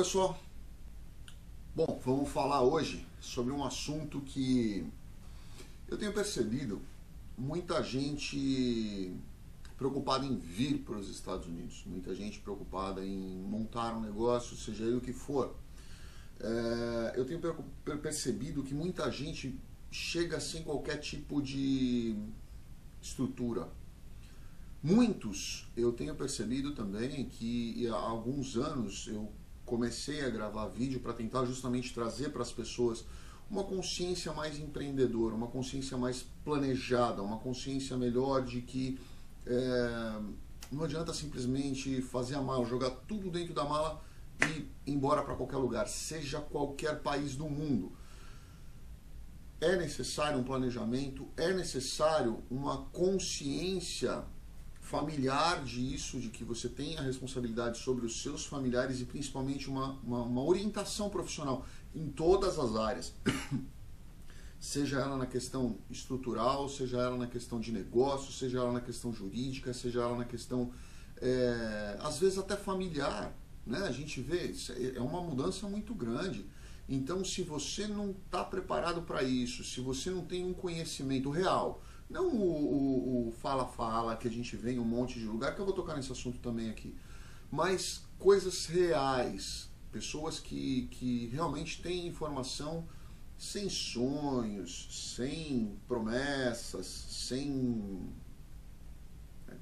pessoal? Bom, vamos falar hoje sobre um assunto que eu tenho percebido muita gente preocupada em vir para os Estados Unidos, muita gente preocupada em montar um negócio, seja ele o que for. Eu tenho percebido que muita gente chega sem qualquer tipo de estrutura. Muitos, eu tenho percebido também que há alguns anos eu comecei a gravar vídeo para tentar justamente trazer para as pessoas uma consciência mais empreendedora, uma consciência mais planejada, uma consciência melhor de que não adianta simplesmente fazer a mala, jogar tudo dentro da mala e ir embora para qualquer lugar, seja qualquer país do mundo. É necessário um planejamento, é necessário uma consciência familiar disso, de que você tem a responsabilidade sobre os seus familiares e principalmente uma orientação profissional em todas as áreas. Seja ela na questão estrutural, seja ela na questão de negócio, seja ela na questão jurídica, seja ela na questão, às vezes até familiar, né? A gente vê, é uma mudança muito grande. Então, se você não está preparado para isso, se você não tem um conhecimento real, não o fala-fala que a gente vê em um monte de lugar, que eu vou tocar nesse assunto também aqui, mas coisas reais, pessoas que realmente têm informação sem sonhos, sem promessas, sem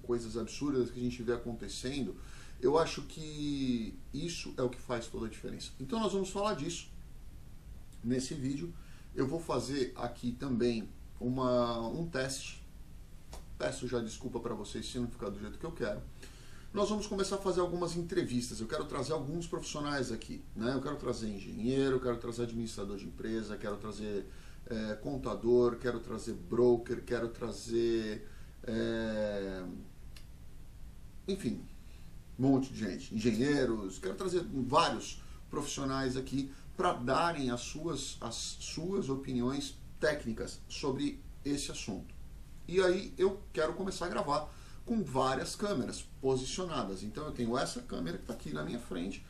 coisas absurdas que a gente vê acontecendo. Eu acho que isso é o que faz toda a diferença. Então nós vamos falar disso nesse vídeo. Eu vou fazer aqui também um teste. Peço já desculpa para vocês se não ficar do jeito que eu quero. Nós vamos começar a fazer algumas entrevistas. Eu quero trazer alguns profissionais aqui, né? Eu quero trazer engenheiro, quero trazer administrador de empresa, quero trazer contador, quero trazer broker, quero trazer enfim, um monte de gente, engenheiros, quero trazer vários profissionais aqui para darem as suas opiniões técnicas sobre esse assunto. E aí eu quero começar a gravar com várias câmeras posicionadas. Então eu tenho essa câmera que está aqui na minha frente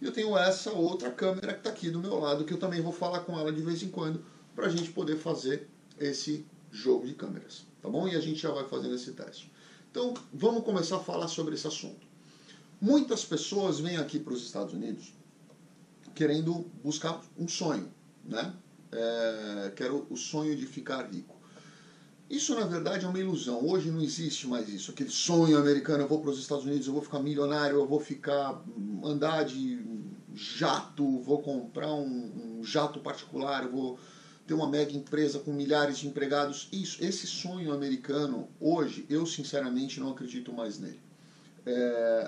e eu tenho essa outra câmera que está aqui do meu lado, que eu também vou falar com ela de vez em quando para a gente poder fazer esse jogo de câmeras, tá bom? E a gente já vai fazendo esse teste. Então vamos começar a falar sobre esse assunto. Muitas pessoas vêm aqui para os Estados Unidos querendo buscar um sonho, né? Quero o sonho de ficar rico. Isso, na verdade, é uma ilusão. Hoje não existe mais isso. Aquele sonho americano, eu vou para os Estados Unidos, eu vou ficar milionário, eu vou andar de jato, vou comprar um jato particular, eu vou ter uma mega empresa com milhares de empregados. Esse sonho americano, hoje, eu sinceramente não acredito mais nele.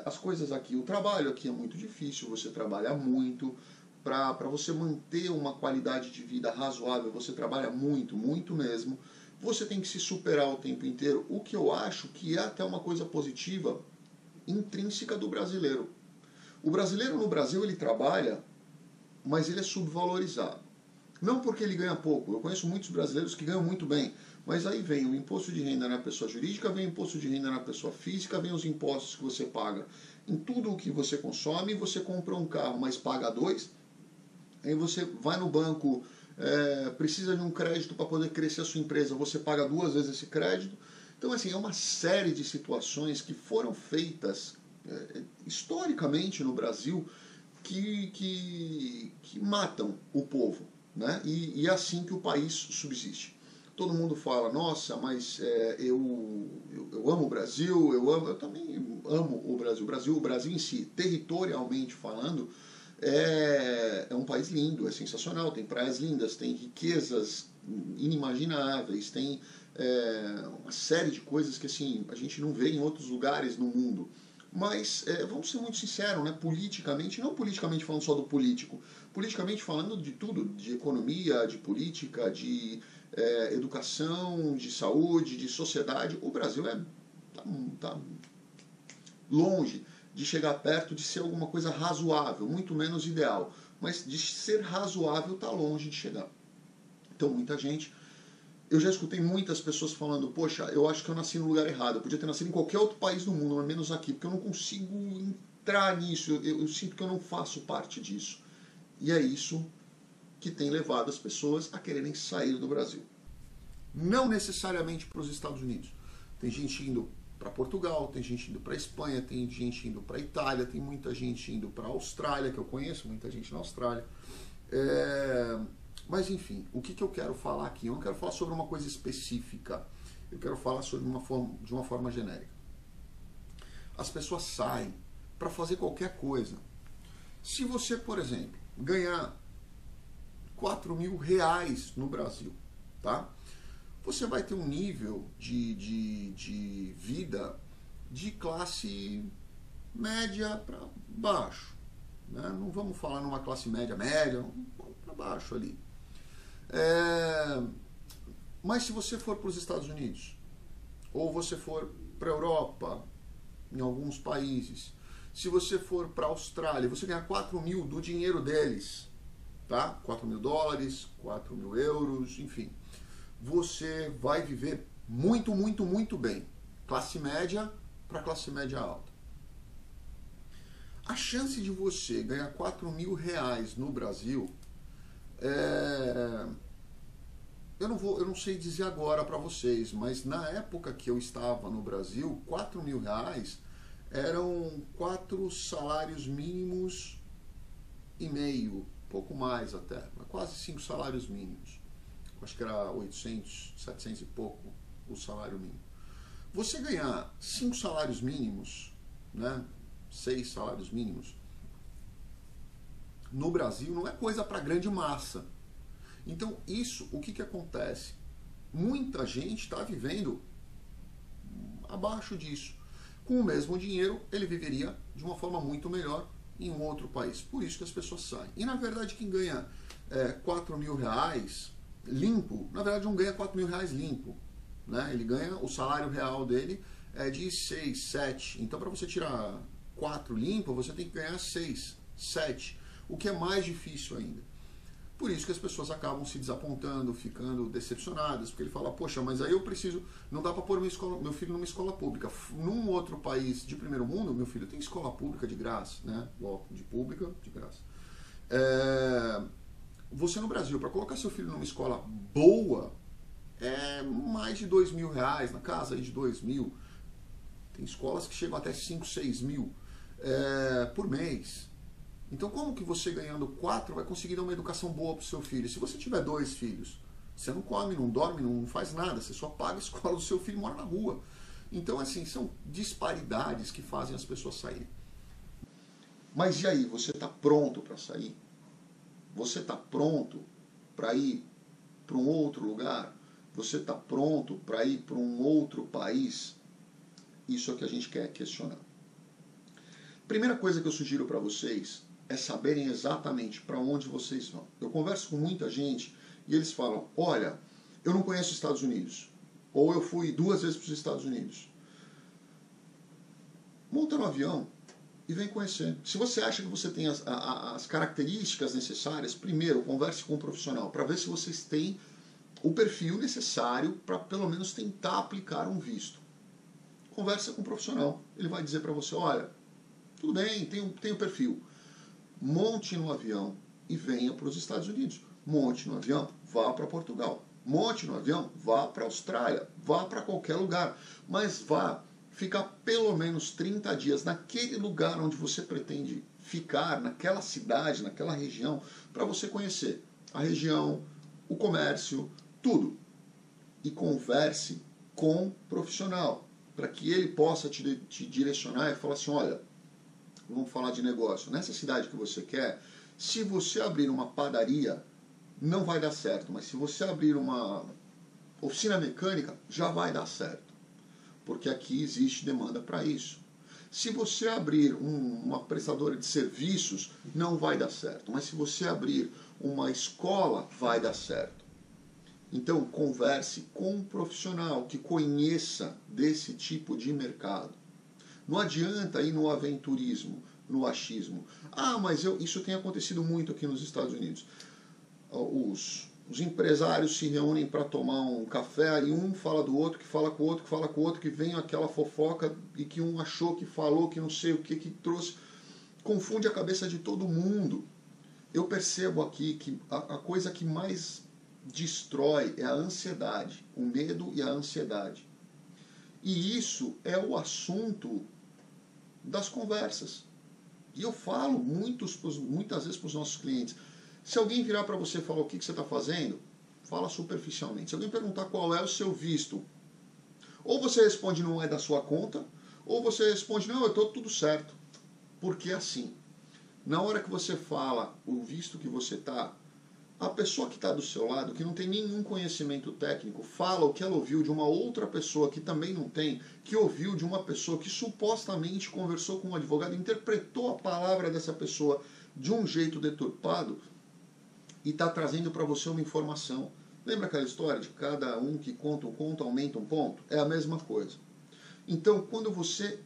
As coisas aqui, o trabalho aqui é muito difícil, você trabalha muito. Para você manter uma qualidade de vida razoável, você trabalha muito, muito mesmo. Você tem que se superar o tempo inteiro, o que eu acho que é até uma coisa positiva, intrínseca do brasileiro. O brasileiro no Brasil, ele trabalha, mas ele é subvalorizado. Não porque ele ganha pouco, eu conheço muitos brasileiros que ganham muito bem, mas aí vem o imposto de renda na pessoa jurídica, vem o imposto de renda na pessoa física, vem os impostos que você paga em tudo o que você consome, você compra um carro, mas paga dois. Aí você vai no banco, precisa de um crédito para poder crescer a sua empresa, você paga 2 vezes esse crédito. Então, assim, é uma série de situações que foram feitas historicamente no Brasil que matam o povo, né? E é assim que o país subsiste. Todo mundo fala, nossa, mas eu amo o Brasil, eu também amo o Brasil. O Brasil em si, territorialmente falando, é um país lindo, é sensacional, tem praias lindas, tem riquezas inimagináveis, tem uma série de coisas que assim, a gente não vê em outros lugares no mundo. Mas vamos ser muito sinceros, né? Politicamente, não politicamente falando só do político, politicamente falando de tudo, de economia, de política, de educação, de saúde, de sociedade, o Brasil tá longe de chegar perto de ser alguma coisa razoável, muito menos ideal. Mas de ser razoável está longe de chegar. Então muita gente... Eu já escutei muitas pessoas falando, poxa, eu acho que eu nasci no lugar errado, eu podia ter nascido em qualquer outro país do mundo, mas menos aqui, porque eu não consigo entrar nisso, eu sinto que eu não faço parte disso. E é isso que tem levado as pessoas a quererem sair do Brasil. Não necessariamente para os Estados Unidos. Tem gente indo para Portugal, tem gente indo para Espanha, tem gente indo para Itália, tem muita gente indo para a Austrália, que eu conheço muita gente na Austrália. Mas enfim, o que eu quero falar aqui? Eu não quero falar sobre uma coisa específica, eu quero falar sobre de uma forma genérica. As pessoas saem para fazer qualquer coisa. Se você, por exemplo, ganhar R$4.000 no Brasil, tá? Você vai ter um nível de vida de classe média para baixo. Né? Não vamos falar numa classe média, vamos para baixo ali. Mas se você for para os Estados Unidos, ou você for para a Europa, em alguns países, se você for para a Austrália, você ganhar 4.000 do dinheiro deles, tá? $4.000, 4.000 euros, enfim. Você vai viver muito, muito, muito bem. Classe média para classe média alta. A chance de você ganhar R$4.000 no Brasil, eu não sei dizer agora para vocês, mas na época que eu estava no Brasil, R$4.000 eram 4 salários mínimos e meio, pouco mais até, quase 5 salários mínimos. Acho que era 800, 700 e pouco o salário mínimo. Você ganhar 5 salários mínimos, né, 6 salários mínimos, no Brasil não é coisa para grande massa. Então isso, o que acontece? Muita gente está vivendo abaixo disso. Com o mesmo dinheiro, ele viveria de uma forma muito melhor em um outro país. Por isso que as pessoas saem. E na verdade quem ganha R$4.000 limpo, na verdade não ganha R$4.000 limpo. Né? Ele ganha, o salário real dele é de 6, 7. Então para você tirar 4 limpo, você tem que ganhar 6, 7. O que é mais difícil ainda. Por isso que as pessoas acabam se desapontando, ficando decepcionadas, porque ele fala, poxa, mas aí eu preciso, não dá para pôr meu filho numa escola pública. Num outro país de primeiro mundo, meu filho tem escola pública de graça, né? De pública, de graça. Você no Brasil, para colocar seu filho numa escola boa, é mais de R$2.000, na casa aí de 2.000. Tem escolas que chegam até 5, 6 mil por mês. Então como que você ganhando 4 vai conseguir dar uma educação boa para o seu filho? Se você tiver 2 filhos, você não come, não dorme, não faz nada, você só paga a escola do seu filho e mora na rua. Então assim, são disparidades que fazem as pessoas saírem. Mas e aí, você está pronto para sair? Você está pronto para ir para um outro lugar? Você está pronto para ir para um outro país? Isso é o que a gente quer questionar. Primeira coisa que eu sugiro para vocês é saberem exatamente para onde vocês vão. Eu converso com muita gente e eles falam, olha, eu não conheço os Estados Unidos, ou eu fui 2 vezes para os Estados Unidos. Monta no avião e vem conhecer. Se você acha que você tem as características necessárias, primeiro converse com um profissional para ver se vocês têm o perfil necessário para pelo menos tentar aplicar um visto. Conversa com um profissional, ele vai dizer para você, olha, tudo bem, tem o perfil. Monte no avião e venha para os Estados Unidos. Monte no avião, vá para Portugal. Monte no avião, vá para a Austrália. Vá para qualquer lugar. Mas vá ficar pelo menos 30 dias naquele lugar onde você pretende ficar, naquela cidade, naquela região, para você conhecer a região, o comércio, tudo. E converse com um profissional, para que ele possa te direcionar e falar assim, olha, vamos falar de negócio. Nessa cidade que você quer, se você abrir uma padaria, não vai dar certo. Mas se você abrir uma oficina mecânica, já vai dar certo. Porque aqui existe demanda para isso. Se você abrir uma prestadora de serviços, não vai dar certo. Mas se você abrir uma escola, vai dar certo. Então, converse com um profissional que conheça desse tipo de mercado. Não adianta ir no aventurismo, no achismo. Ah, mas isso tem acontecido muito aqui nos Estados Unidos. Os empresários se reúnem para tomar um café e um fala do outro, que fala com o outro, que fala com o outro, que vem aquela fofoca e que um achou, que falou, que não sei o que trouxe. confunde a cabeça de todo mundo. Eu percebo aqui que a coisa que mais destrói é a ansiedade, o medo e a ansiedade. E isso é o assunto das conversas. E eu falo muitas vezes para os nossos clientes, se alguém virar para você e falar o que você está fazendo, fala superficialmente. Se alguém perguntar qual é o seu visto, ou você responde não é da sua conta, ou você responde não, eu estou tudo certo. Porque assim, na hora que você fala o visto que você está, a pessoa que está do seu lado, que não tem nenhum conhecimento técnico, fala o que ela ouviu de uma outra pessoa que também não tem, que ouviu de uma pessoa que supostamente conversou com um advogado, interpretou a palavra dessa pessoa de um jeito deturpado e está trazendo para você uma informação. Lembra aquela história de cada um que conta um conto aumenta um ponto? É a mesma coisa. Então, quando você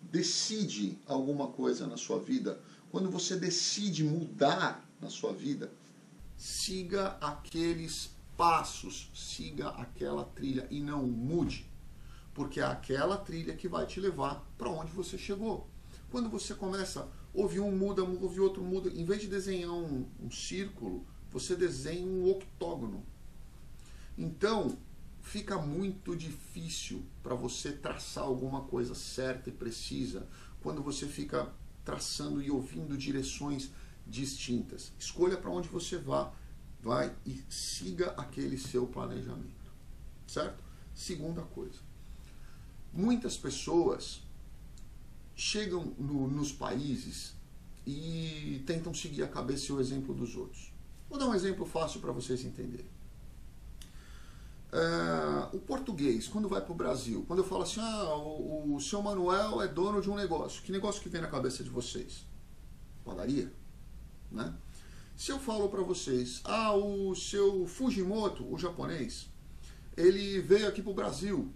decide alguma coisa na sua vida, quando você decide mudar na sua vida, siga aqueles passos, siga aquela trilha e não mude, porque é aquela trilha que vai te levar para onde você chegou. Quando você começa a ouvir um muda, ouvir outro muda, em vez de desenhar um círculo, você desenha um octógono. Então, fica muito difícil para você traçar alguma coisa certa e precisa quando você fica traçando e ouvindo direções distintas. Escolha para onde você vai e siga aquele seu planejamento, certo? Segunda coisa, muitas pessoas chegam nos países e tentam seguir a cabeça e o exemplo dos outros. Vou dar um exemplo fácil para vocês entenderem. O português, quando vai para o Brasil, quando eu falo assim, o seu Manuel é dono de um negócio, que negócio que vem na cabeça de vocês? Padaria? Né? Se eu falo para vocês, o seu Fujimoto, o japonês, ele veio aqui para o Brasil,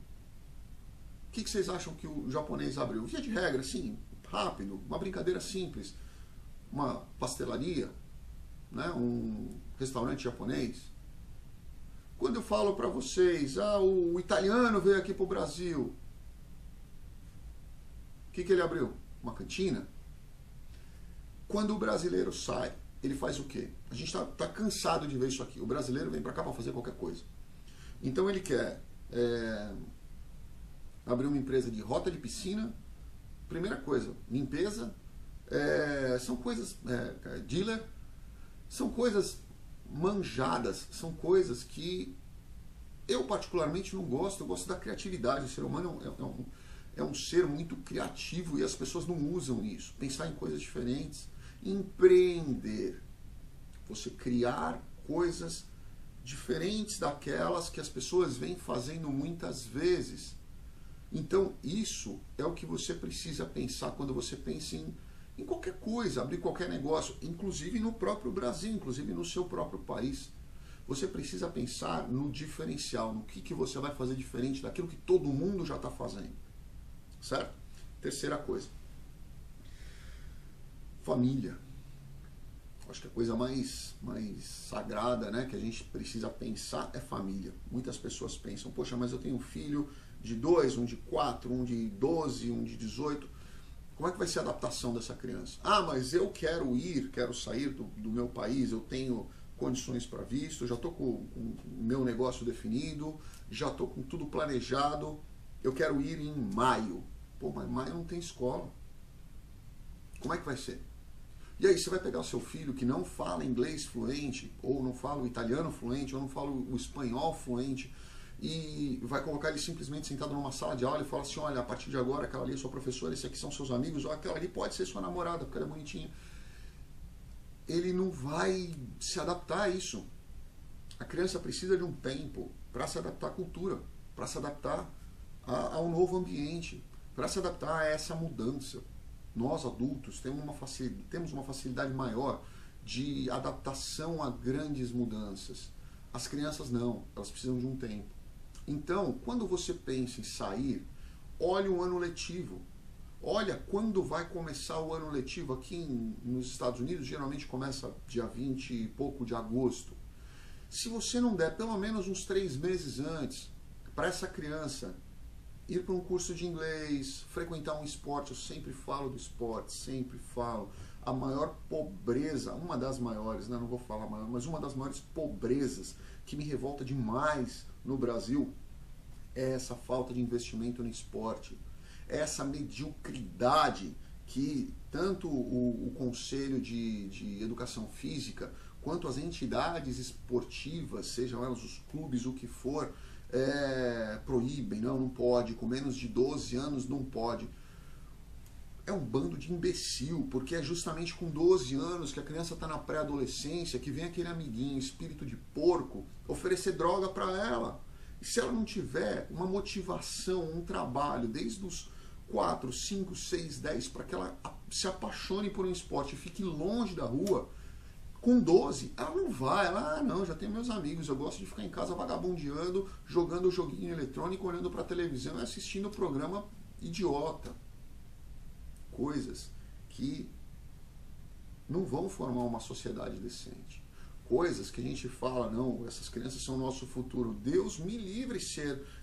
o que vocês acham que o japonês abriu? Via de regra, assim, rápido, uma brincadeira simples, uma pastelaria, né? Um restaurante japonês. Quando eu falo para vocês, o italiano veio aqui para o Brasil, o que ele abriu? Uma cantina? Quando o brasileiro sai, ele faz o quê? A gente tá cansado de ver isso aqui. O brasileiro vem para cá para fazer qualquer coisa. Então ele quer abrir uma empresa de rota de piscina. Primeira coisa, limpeza. São coisas... dealer. São coisas manjadas. São coisas que eu particularmente não gosto. Eu gosto da criatividade. O ser humano é um ser muito criativo e as pessoas não usam isso. Pensar em coisas diferentes. Empreender, você criar coisas diferentes daquelas que as pessoas vêm fazendo muitas vezes. Então isso é o que você precisa pensar quando você pensa em qualquer coisa, abrir qualquer negócio, inclusive no próprio Brasil, inclusive no seu próprio país. Você precisa pensar no diferencial, no que você vai fazer diferente daquilo que todo mundo já está fazendo, certo? Terceira coisa, família. Acho que a coisa mais sagrada, né, que a gente precisa pensar é família. Muitas pessoas pensam, poxa, mas eu tenho um filho de 2, um de 4, um de 12, um de 18. Como é que vai ser a adaptação dessa criança? Mas eu quero sair do meu país, eu tenho condições para visto, já estou com o meu negócio definido, já estou com tudo planejado, eu quero ir em maio. Pô, mas maio não tem escola. Como é que vai ser? E aí você vai pegar o seu filho que não fala inglês fluente, ou não fala o italiano fluente, ou não fala o espanhol fluente, e vai colocar ele simplesmente sentado numa sala de aula e falar assim, olha, a partir de agora aquela ali é sua professora, esse aqui são seus amigos, ou aquela ali pode ser sua namorada, porque ela é bonitinha. Ele não vai se adaptar a isso. A criança precisa de um tempo para se adaptar à cultura, para se adaptar ao novo ambiente, para se adaptar a essa mudança. Nós, adultos, temos uma facilidade maior de adaptação a grandes mudanças. As crianças não, elas precisam de um tempo. Então, quando você pensa em sair, olhe o ano letivo. Olha quando vai começar o ano letivo. Aqui nos Estados Unidos, geralmente começa dia 20 e pouco de agosto. Se você não der pelo menos uns 3 meses antes para essa criança ir para um curso de inglês, frequentar um esporte. Eu sempre falo do esporte, sempre falo. A maior pobreza, uma das maiores, né? Não vou falar maior, mas uma das maiores pobrezas que me revolta demais no Brasil é essa falta de investimento no esporte, é essa mediocridade que tanto o Conselho de Educação Física quanto as entidades esportivas, sejam elas os clubes, o que for, proíbem. Não pode, com menos de 12 anos não pode. É um bando de imbecil, porque é justamente com 12 anos que a criança está na pré-adolescência que vem aquele amiguinho, espírito de porco, oferecer droga para ela. E se ela não tiver uma motivação, um trabalho, desde os 4, 5, 6, 10, para que ela se apaixone por um esporte e fique longe da rua, com 12, ela não vai. Ela, não, já tenho meus amigos, eu gosto de ficar em casa vagabundeando, jogando joguinho eletrônico, olhando para a televisão e assistindo programa idiota. Coisas que não vão formar uma sociedade decente. Coisas que a gente fala, não, essas crianças são o nosso futuro. Deus me livre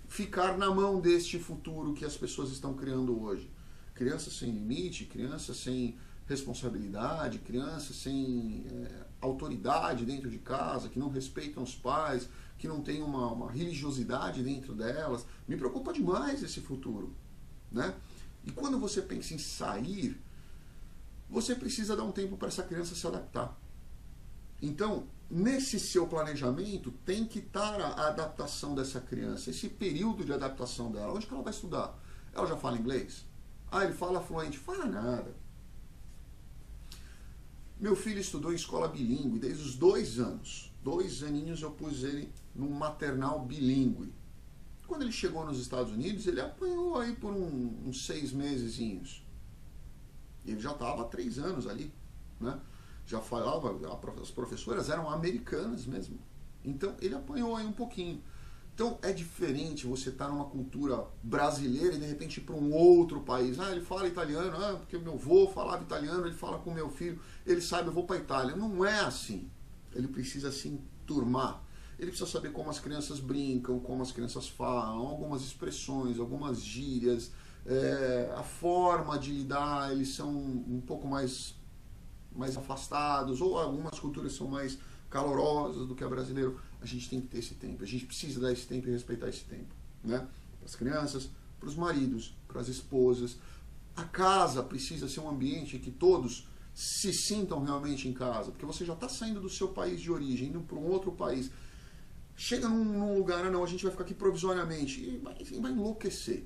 ficar na mão deste futuro que as pessoas estão criando hoje. Crianças sem limite, crianças sem responsabilidade, crianças sem autoridade dentro de casa, que não respeitam os pais, que não tem uma religiosidade dentro delas. Me preocupa demais esse futuro, né? E quando você pensa em sair, você precisa dar um tempo para essa criança se adaptar. Então, nesse seu planejamento, tem que estar a adaptação dessa criança, esse período de adaptação dela. Onde que ela vai estudar? Ela já fala inglês? Ele fala fluente? Fala nada. Meu filho estudou em escola bilíngue desde os 2 anos. 2 aninhos eu pus ele num maternal bilíngue. Quando ele chegou nos Estados Unidos, ele apanhou aí por uns 6 mesezinhos. Ele já estava há 3 anos ali, né? Já falava, as professoras eram americanas mesmo. Então, ele apanhou aí um pouquinho. Então, é diferente você estar numa cultura brasileira e de repente ir para um outro país. Ele fala italiano, porque meu avô falava italiano, ele fala com meu filho, ele sabe, eu vou para a Itália. Não é assim. Ele precisa se enturmar. Ele precisa saber como as crianças brincam, como as crianças falam, algumas expressões, algumas gírias, a forma de lidar, eles são um pouco mais afastados, ou algumas culturas são mais calorosas do que a brasileira. A gente tem que ter esse tempo, a gente precisa dar esse tempo e respeitar esse tempo, né? Para as crianças, para os maridos, para as esposas. A casa precisa ser um ambiente que todos se sintam realmente em casa, porque você já está saindo do seu país de origem, indo para um outro país. Chega num lugar, não, a gente vai ficar aqui provisoriamente, e vai enlouquecer.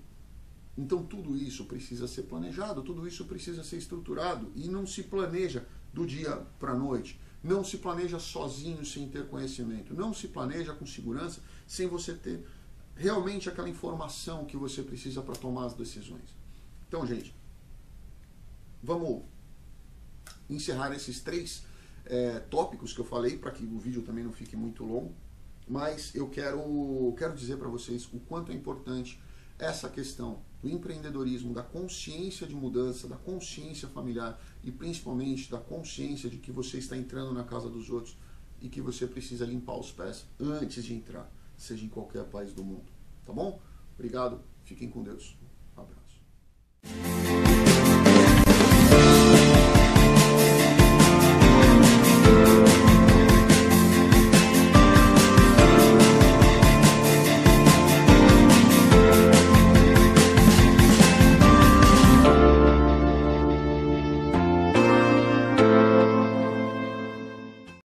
Então tudo isso precisa ser planejado, tudo isso precisa ser estruturado, e não se planeja do dia para a noite, não se planeja sozinho sem ter conhecimento, não se planeja com segurança sem você ter realmente aquela informação que você precisa para tomar as decisões. Então, gente, vamos encerrar esses 3 tópicos que eu falei, para que o vídeo também não fique muito longo. Mas eu quero dizer para vocês o quanto é importante essa questão do empreendedorismo, da consciência de mudança, da consciência familiar e principalmente da consciência de que você está entrando na casa dos outros e que você precisa limpar os pés antes de entrar, seja em qualquer país do mundo. Tá bom? Obrigado, fiquem com Deus.